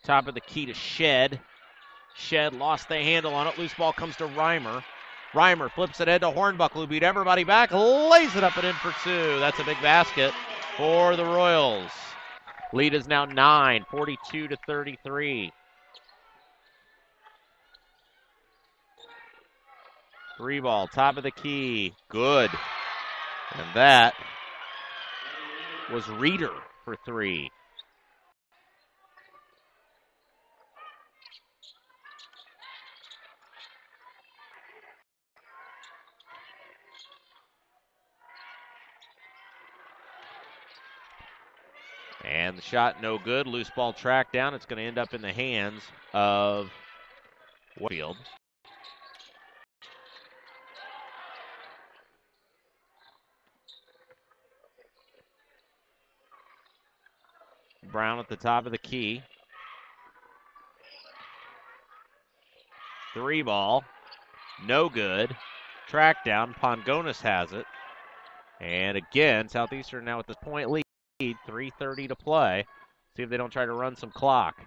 Top of the key to Shed. Shed lost the handle on it. Loose ball comes to Reimer. Reimer flips it into Hornbuckle, who beat everybody back, lays it up and in for two. That's a big basket for the Royals. Lead is now 9, 42-33. Three ball, top of the key, good. And that was Reeder for three. And the shot no good. Loose ball tracked down. It's going to end up in the hands of Whitefield. Brown at the top of the key. Three ball. No good. Track down. Pongonis has it. And again, Southeastern now with this point lead. 3:30 to play. See if they don't try to run some clock.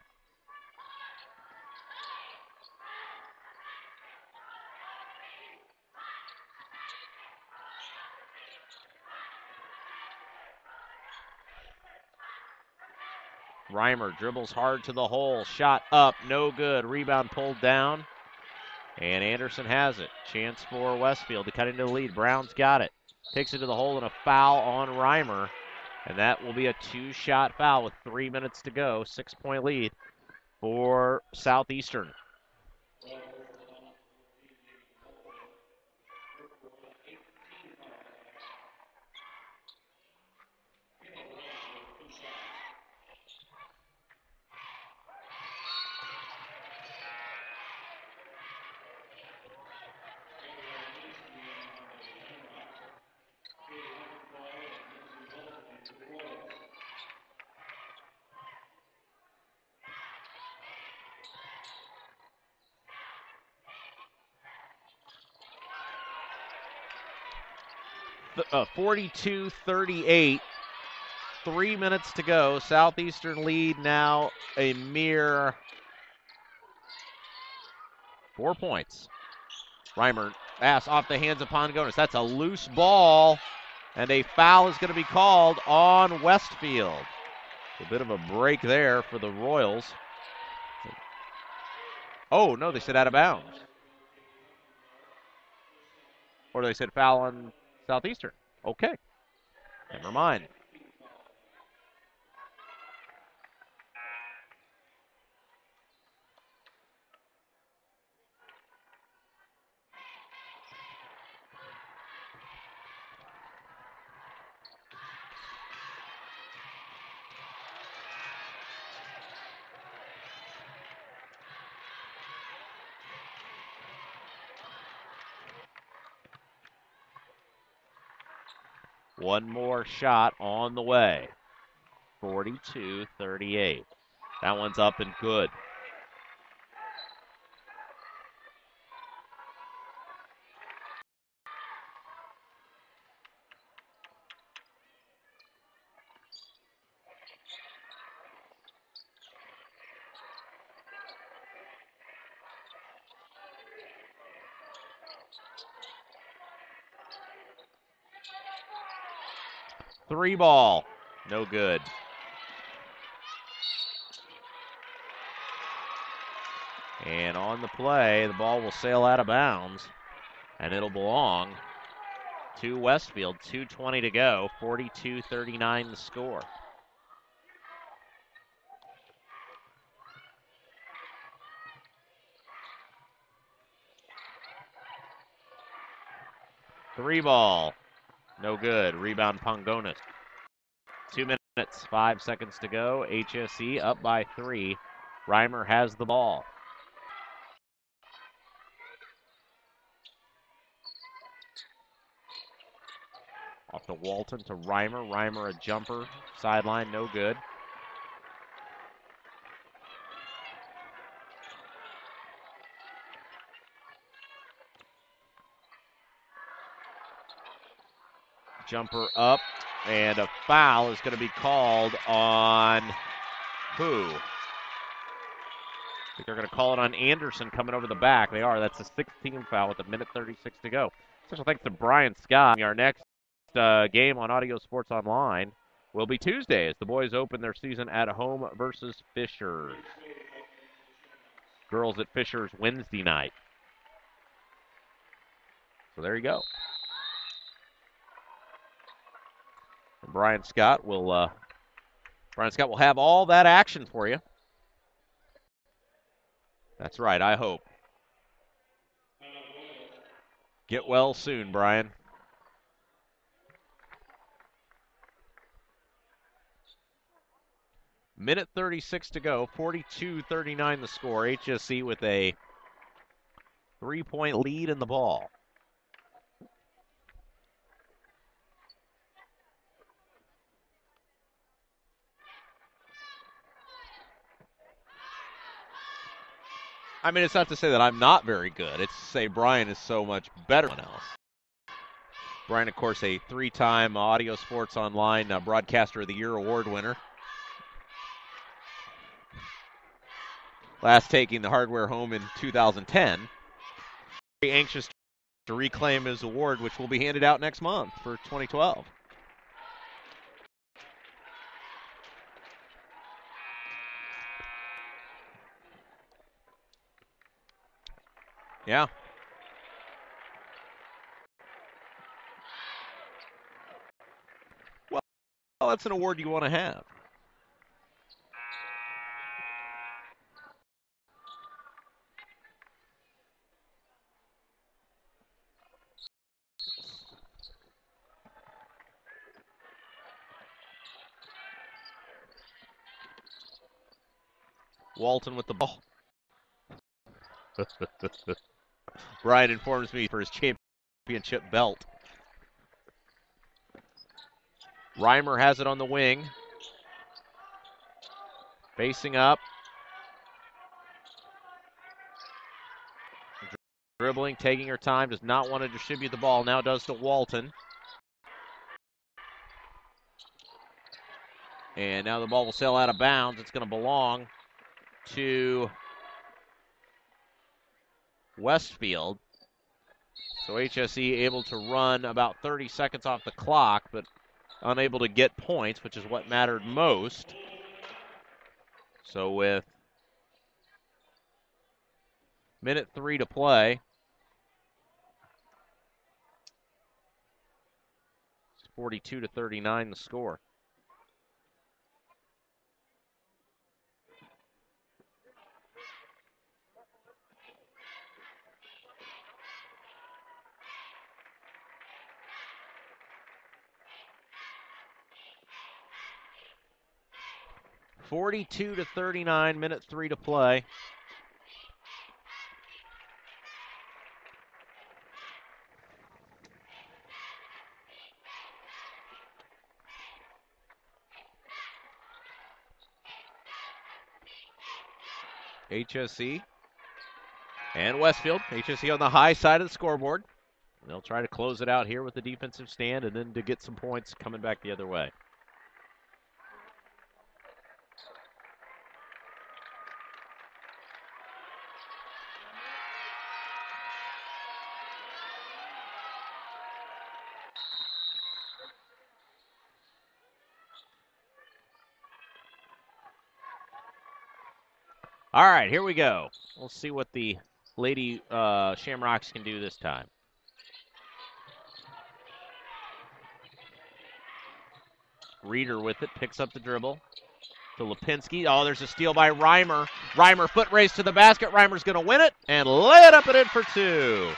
Reimer dribbles hard to the hole. Shot up. No good. Rebound pulled down. And Anderson has it. Chance for Westfield to cut into the lead. Brown's got it. Takes it to the hole and a foul on Reimer. And that will be a two-shot foul with 3 minutes to go. 6-point lead for Southeastern. Uh, 42-38. 3 minutes to go. Southeastern lead now a mere 4 points. Reimer pass off the hands of Pongonis. That's a loose ball, and a foul is going to be called on Westfield. A bit of a break there for the Royals. Oh, no, they said out of bounds. Or they said foul on Southeastern. Okay. Never mind. One more shot on the way. 42-38. That one's up and good. Three ball. No good. And on the play, the ball will sail out of bounds, and it'll belong to Westfield. 2:20 to go. 42-39 the score. Three ball. No good. Rebound Pongonis. 2 minutes, 5 seconds to go. HSE up by 3. Reimer has the ball. Off to Walton to Reimer. Reimer a jumper. Sideline, no good. Jumper up, and a foul is going to be called on who? I think they're going to call it on Anderson coming over the back. They are. That's a 16 foul with 1:36 to go. Special thanks to Brian Scott. Our next game on Audio Sports Online will be Tuesday as the boys open their season at home versus Fishers. Girls at Fishers Wednesday night. So there you go. And Brian Scott will have all that action for you. That's right, I hope. Get well soon, Brian. Minute 36 to go, 42-39 the score. HSE with a 3-point lead in the ball. I mean, it's not to say that I'm not very good. It's to say Brian is so much better than else. Brian, of course, a 3-time Audio Sports Online Broadcaster of the Year award winner. Last taking the hardware home in 2010. Very anxious to reclaim his award, which will be handed out next month for 2012. Yeah. Well, that's an award you want to have. Walton with the ball. Brian informs me for his championship belt. Reimer has it on the wing. Facing up. Dribbling, taking her time, does not want to distribute the ball. Now does to Walton. And now the ball will sail out of bounds. It's going to belong to Westfield. So HSE able to run about 30 seconds off the clock, but unable to get points, which is what mattered most. So with minute 3 to play, it's 42-39 the score. (42-39), minute 3 to play. HSE and Westfield. HSE on the high side of the scoreboard. And they'll try to close it out here with the defensive stand and then to get some points coming back the other way. All right, here we go. We'll see what the Lady Shamrocks can do this time. Reeder with it, picks up the dribble to Lipinski. Oh, there's a steal by Reimer. Reimer foot race to the basket. Reimer's going to win it and lay it up and in for 2.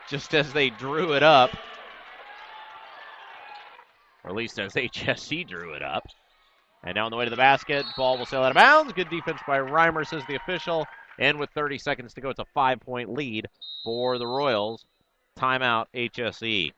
just as they drew it up, or at least as HSC drew it up. And now on the way to the basket, ball will sail out of bounds. Good defense by Reimer, says the official. And with 30 seconds to go, it's a 5-point lead for the Royals. Timeout, HSE.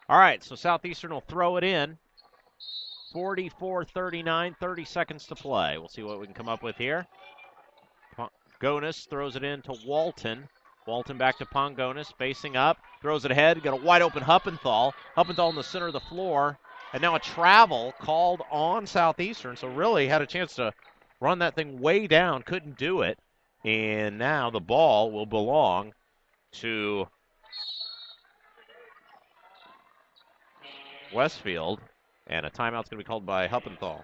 All right, so Southeastern will throw it in. 44-39, 30 seconds to play. We'll see what we can come up with here. Pongonis throws it in to Walton. Walton back to Pongonis, facing up, throws it ahead, got a wide open Huppenthal. Huppenthal in the center of the floor, and now a travel called on Southeastern, so really had a chance to run that thing way down, couldn't do it. And now the ball will belong to Westfield, and a timeout's going to be called by Huppenthal.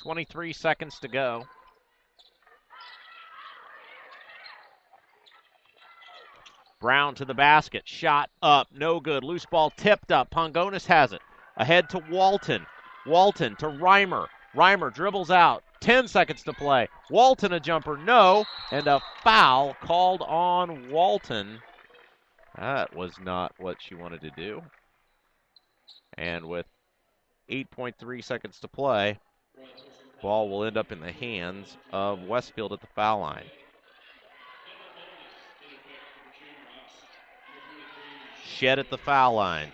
23 seconds to go. Brown to the basket. Shot up. No good. Loose ball tipped up. Pongonis has it. Ahead to Walton. Walton to Reimer. Reimer dribbles out. 10 seconds to play. Walton a jumper. No. And a foul called on Walton. That was not what she wanted to do. And with 8.3 seconds to play, ball will end up in the hands of Westfield at the foul line. Shed at the foul line.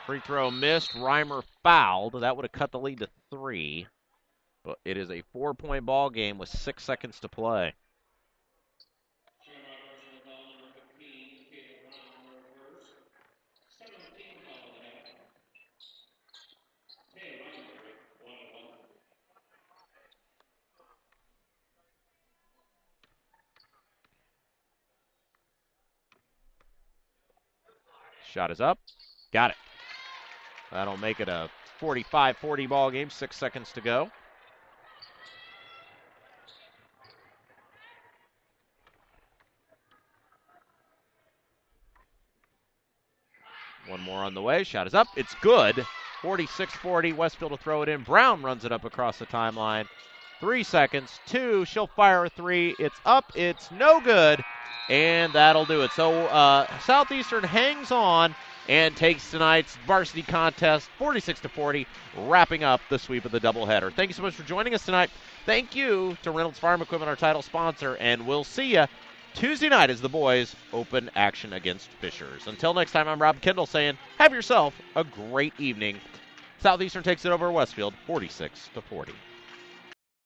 Free throw missed. Reimer fouled. That would have cut the lead to 3. But it is a 4-point ball game with 6 seconds to play. Shot is up. Got it. That'll make it a 45-40 ball game. 6 seconds to go. One more on the way. Shot is up. It's good. 46-40. Westfield will throw it in. Brown runs it up across the timeline. 3 seconds. 2. She'll fire a 3. It's up. It's no good. And that'll do it. So Southeastern hangs on and takes tonight's varsity contest 46-40, wrapping up the sweep of the doubleheader. Thank you so much for joining us tonight. Thank you to Reynolds Farm Equipment, our title sponsor, and we'll see you Tuesday night as the boys open action against Fishers. Until next time, I'm Rob Kendall saying have yourself a great evening. Southeastern takes it over Westfield 46-40.